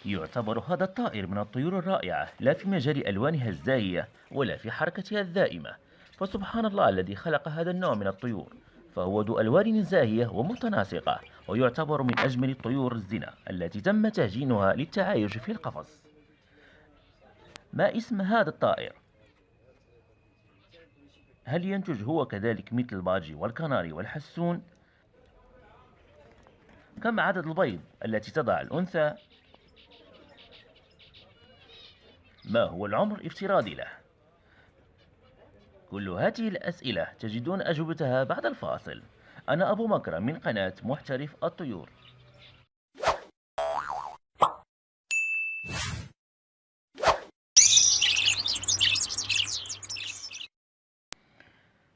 يعتبر هذا الطائر من الطيور الرائعة، لا في مجال ألوانها الزاهية ولا في حركتها الدائمة. فسبحان الله الذي خلق هذا النوع من الطيور، فهو ذو ألوان زاهية ومتناسقة، ويعتبر من أجمل الطيور الزنا التي تم تهجينها للتعايش في القفص. ما اسم هذا الطائر؟ هل ينتج هو كذلك مثل الباجي والكناري والحسون؟ كم عدد البيض التي تضع الأنثى؟ ما هو العمر الافتراضي له؟ كل هذه الأسئلة تجدون أجوبتها بعد الفاصل. أنا أبو مكرم من قناة محترف الطيور.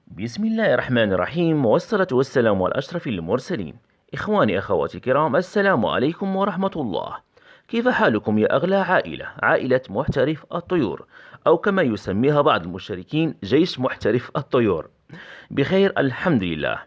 بسم الله الرحمن الرحيم، والصلاة والسلام على أشرف المرسلين. إخواني أخواتي الكرام، السلام عليكم ورحمة الله. كيف حالكم يا أغلى عائلة محترف الطيور، أو كما يسميها بعض المشتركين جيش محترف الطيور؟ بخير الحمد لله.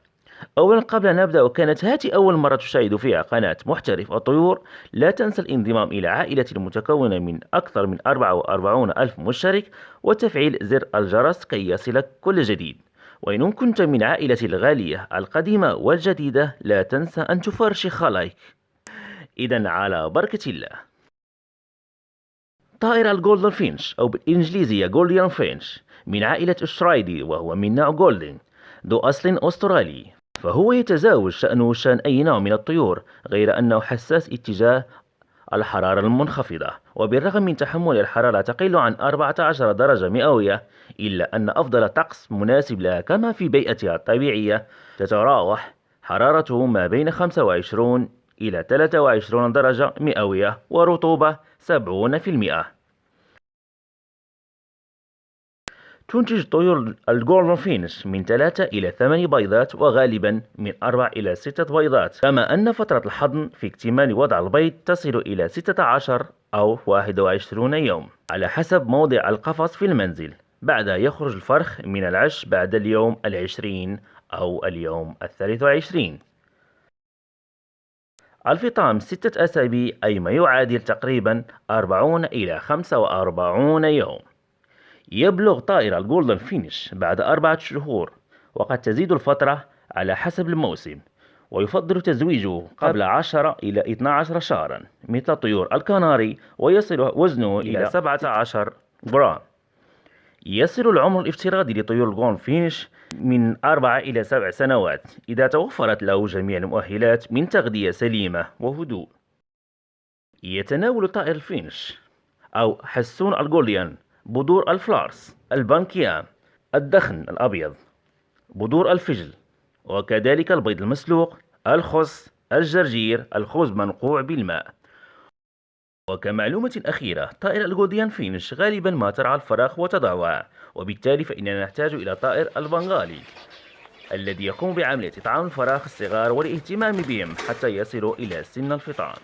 أولا قبل أن نبدأ، وكانت هذه أول مرة تشاهد فيها قناة محترف الطيور، لا تنسى الانضمام إلى عائلة المتكونة من أكثر من 44 ألف مشترك، وتفعيل زر الجرس كي يصلك كل جديد. وإن كنت من عائلتي الغالية القديمة والجديدة، لا تنسى أن تفرشخ لايك. إذا على بركة الله. طائر الجولدن فينش أو بالإنجليزية جولدن فينش من عائلة الشرايدي، وهو من نوع جولدن ذو أصل أسترالي، فهو يتزاوج شأنه شأن أي نوع من الطيور، غير أنه حساس اتجاه الحرارة المنخفضة. وبالرغم من تحمل الحرارة تقل عن 14 درجة مئوية، إلا أن أفضل طقس مناسب لها كما في بيئتها الطبيعية تتراوح حرارته ما بين 25 إلى 23 درجة مئوية، ورطوبة 70%. تنتج طيور الجولدن فينش من 3 إلى 8 بيضات، وغالبا من 4 إلى 6 بيضات، كما أن فترة الحضن في اكتمال وضع البيض تصل إلى 16 أو 21 يوم على حسب موضع القفص في المنزل. بعدها يخرج الفرخ من العش بعد اليوم 20 أو اليوم 23. الفطام 6 أسابيع، أي ما يعادل تقريبا 40 إلى 45 يوم. يبلغ طائر الجولدن فينش بعد 4 شهور، وقد تزيد الفترة على حسب الموسم، ويفضل تزويجه قبل 10 إلى 12 شهرا مثل طيور الكناري، ويصل وزنه إلى 17 جرام. يصل العمر الافتراضي لطيور الجولدن فينش من 4 إلى 7 سنوات، إذا توفرت له جميع المؤهلات من تغذية سليمة وهدوء. يتناول طائر الفينش أو حسون الجولديان بذور الفلارس، البانكيام، الدخن الأبيض، بذور الفجل، وكذلك البيض المسلوق، الخس، الجرجير، الخبز منقوع بالماء. وكمعلومة أخيرة، طائر الجولديان فينش غالبا ما ترعى الفراخ وتضعها، وبالتالي فإننا نحتاج إلى طائر البنغالي الذي يقوم بعملية إطعام الفراخ الصغار والاهتمام بهم حتى يصلوا إلى سن الفطام.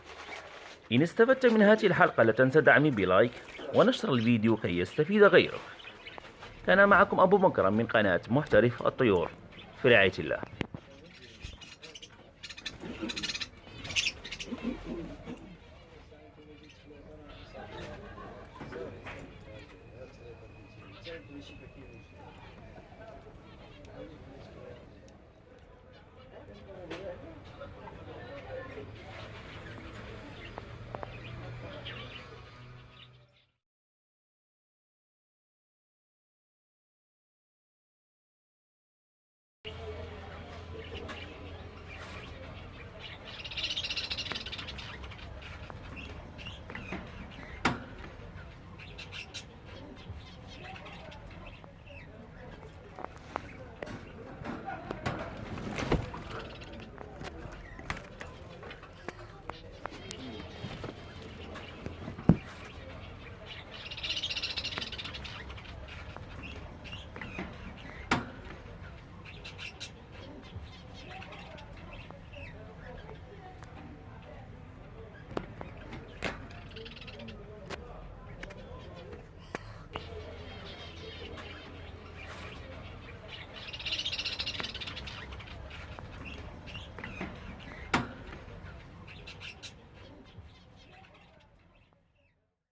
إن استفدت من هذه الحلقة لا تنسى دعمي بلايك ونشر الفيديو كي يستفيد غيرك. كان معكم أبو مكرم من قناة محترف الطيور، في رعاية الله.